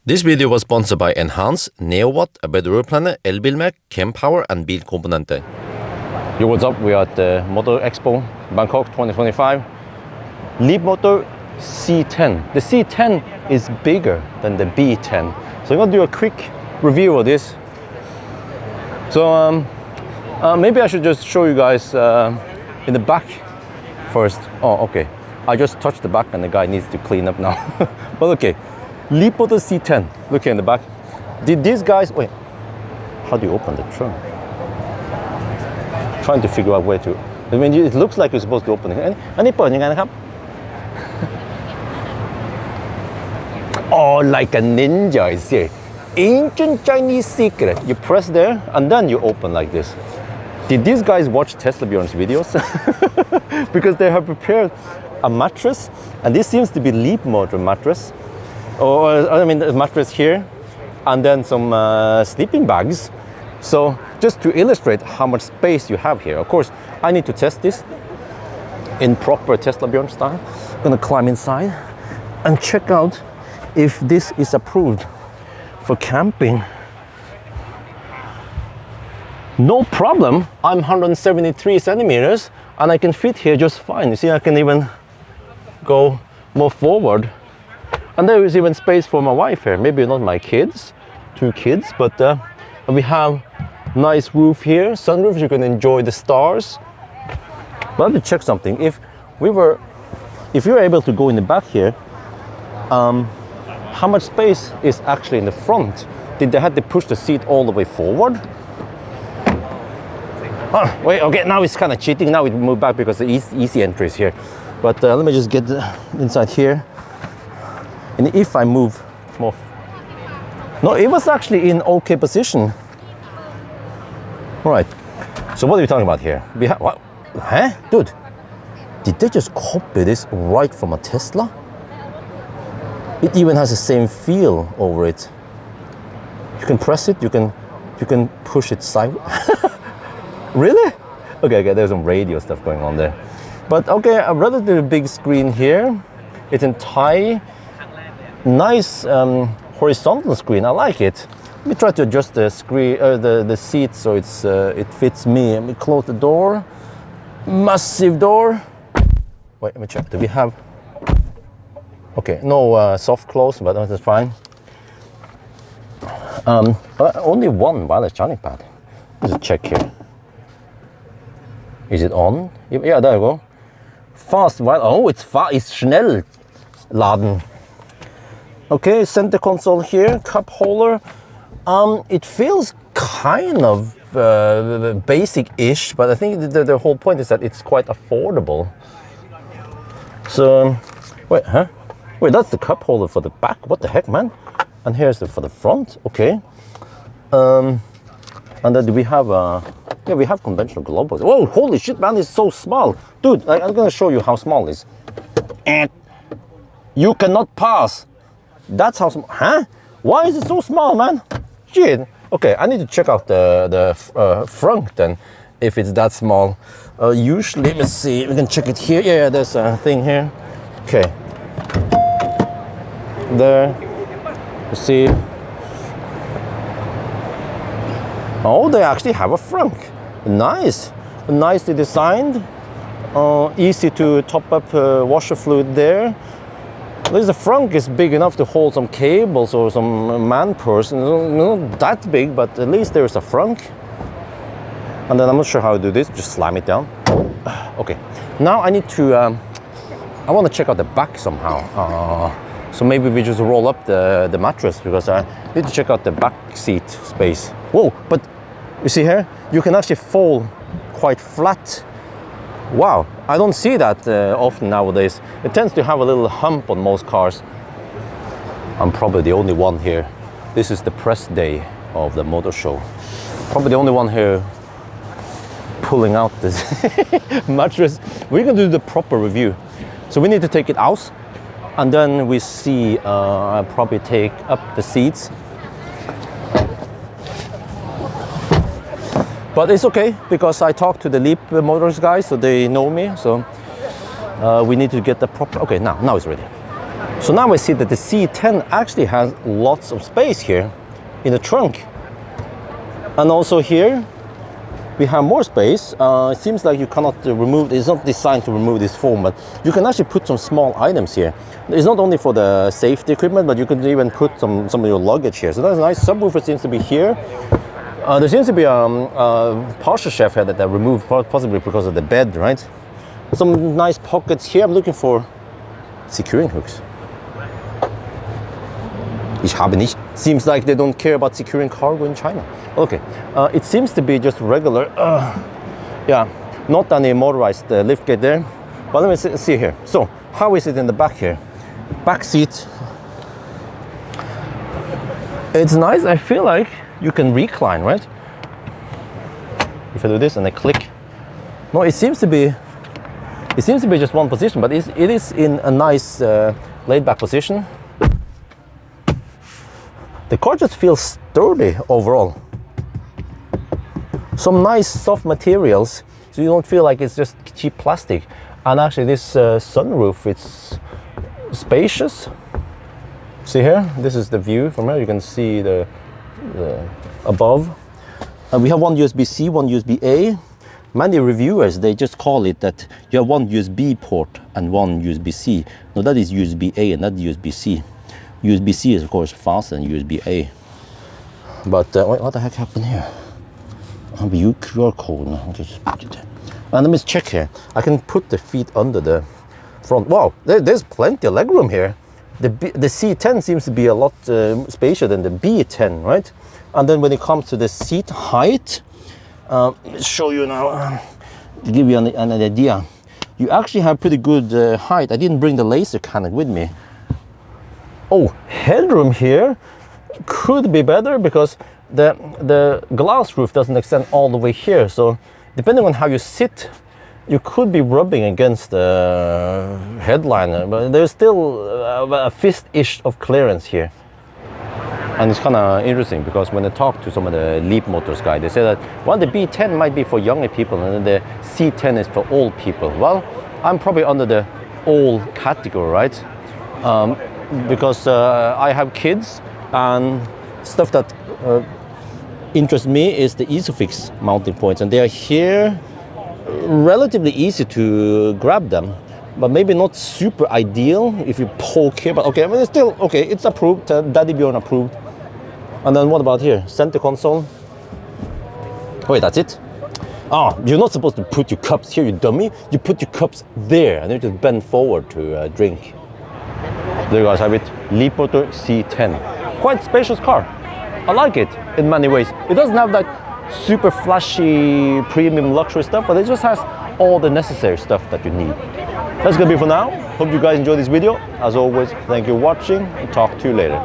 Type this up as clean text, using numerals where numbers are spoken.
This video was sponsored by Enhance, Neowatt, A Better Road Planner, Elbilmek, Kempower and Bilkomponenter. Yo, what's up? We are at the Motor Expo, Bangkok 2025. Leapmotor C10. The C10 is bigger than the B10. So I'm gonna do a quick review of this. So maybe I should just show you guys in the back first. Oh, okay. I just touched the back and the guy needs to clean up now. But okay. Leapmotor C10, look here in the back. Did these guys, wait, how do you open the trunk? Trying to figure out where to, I mean, it looks like you're supposed to open it. อันนี้เปิดยังไงนะครับ Oh, like a ninja is here. Ancient Chinese secret. You press there and then you open like this. Did these guys watch Teslabjorn's videos? Because they have prepared a mattress, and this seems to be Leapmotor mattress. Or I mean, the mattress here, and then some sleeping bags. So just to illustrate how much space you have here. Of course, I need to test this in proper Teslabjorn style. I'm gonna climb inside and check out if this is approved for camping. No problem. I'm 173 centimeters and I can fit here just fine. You see, I can even go more forward. And there is even space for my wife here. Maybe not my kids, 2 kids, but we have nice roof here, sunroof. You can enjoy the stars. But let me check something. If you're able to go in the back here, how much space is actually in the front? Did they have to push the seat all the way forward? Oh, wait, okay, now it's kind of cheating. Now we move back because the easy entry is here. But let me just get inside here. And if I move more, no, it was actually in okay position. All right. So what are we talking about here? We have what? Huh, dude? Did they just copy this right from a Tesla? It even has the same feel over it. You can press it. You can push it sideways. Really? Okay. There's some radio stuff going on there. But okay, a relatively big screen here. It's in Thai. Nice horizontal screen. I like it. Let me try to adjust the screen, the seat, so it fits me. Let me close the door. Massive door. Wait, let me check. Do we have? Okay, no soft close, but that's fine. Only one wireless charging pad. Let's check here. Is it on? Yeah, there you go. Fast wireless. Oh, it's fast. It's schnell laden. Okay, center console here, cup holder. It feels kind of basic-ish, but I think the whole point is that it's quite affordable. So, wait, huh? Wait, that's the cup holder for the back. What the heck, man? And here's for the front. Okay. And then do we have yeah, we have conventional globals. Whoa, holy shit, man! It's so small, dude. I'm gonna show you how small it is. And you cannot pass. That's how small, huh? Why is it so small, man? Shit. Okay, I need to check out the Frunk then, if it's that small. Usually, let's see, we can check it here. Yeah, there's a thing here. Okay. There, you see. Oh, they actually have a Frunk. Nice. Nicely designed. Easy to top up washer fluid there. At least the Frunk is big enough to hold some cables or some man purse. Not that big, but at least there's a Frunk. And then I'm not sure how to do this. Just slam it down. Okay. Now I need to. I want to check out the back somehow. So maybe we just roll up the mattress, because I need to check out the back seat space. Whoa! But you see here, you can actually fall quite flat. Wow, I don't see that often nowadays. It tends to have a little hump on most cars. I'm probably the only one here. This is the press day of the motor show. Probably the only one here pulling out this mattress. We're gonna do the proper review. So we need to take it out, and then we see, I'll probably take up the seats. But it's okay, because I talked to the Leapmotor guys, so they know me. So we need to get the proper, okay, now it's ready. So now we see that the C10 actually has lots of space here in the trunk. And also here, we have more space. It seems like you cannot remove, it's not designed to remove this foam, but you can actually put some small items here. It's not only for the safety equipment, but you can even put some of your luggage here. So that's nice. Subwoofer seems to be here. There seems to be a partial shelf here that I removed, possibly because of the bed, right? Some nice pockets here. I'm looking for securing hooks. Ich habe nicht. Seems like they don't care about securing cargo in China. Okay, it seems to be just regular, yeah, not any motorized liftgate there. But let me see here. So, how is it in the back here? Back seat. It's nice. I feel like you can recline, right? If I do this and I click. No, it seems to be just one position, but it is in a nice laid back position. The car just feels sturdy overall. Some nice soft materials, so you don't feel like it's just cheap plastic. And actually this sunroof, it's spacious. See here, this is the view from here. You can see the above. And we have one USB-C, one USB-A. Many reviewers, they just call it that you have one USB port and one USB-C. No, that is USB-A and not USB-C. USB-C is of course faster than USB-A. But what the heck happened here? View QR code now. Just put it there. And let me check here. I can put the feet under the front. Wow, there's plenty of legroom here. The C10 seems to be a lot spacier than the B10, right? And then when it comes to the seat height, show you now, to give you an idea. You actually have pretty good height. I didn't bring the laser cannon with me. Oh, headroom here could be better because the glass roof doesn't extend all the way here. So depending on how you sit, you could be rubbing against the headliner, but there's still a fist-ish of clearance here. And it's kind of interesting because when I talk to some of the Leapmotor guys, they say that, well, the B10 might be for younger people and the C10 is for old people. Well, I'm probably under the old category, right? Because I have kids, and stuff that interests me is the Isofix mounting points, and they are here, relatively easy to grab them, but maybe not super ideal if you poke here. But okay, I mean, it's still okay. It's approved. Daddy Bjorn approved. And then what about here? Center console. Wait, that's it? Ah, you're not supposed to put your cups here, you dummy. You put your cups there, and you just bend forward to drink. There you guys have it, Leapmotor C10. Quite spacious car. I like it in many ways. It doesn't have that super flashy premium luxury stuff, but it just has all the necessary stuff that you need. That's gonna be for now. Hope you guys enjoyed this video. As always, thank you for watching and talk to you later.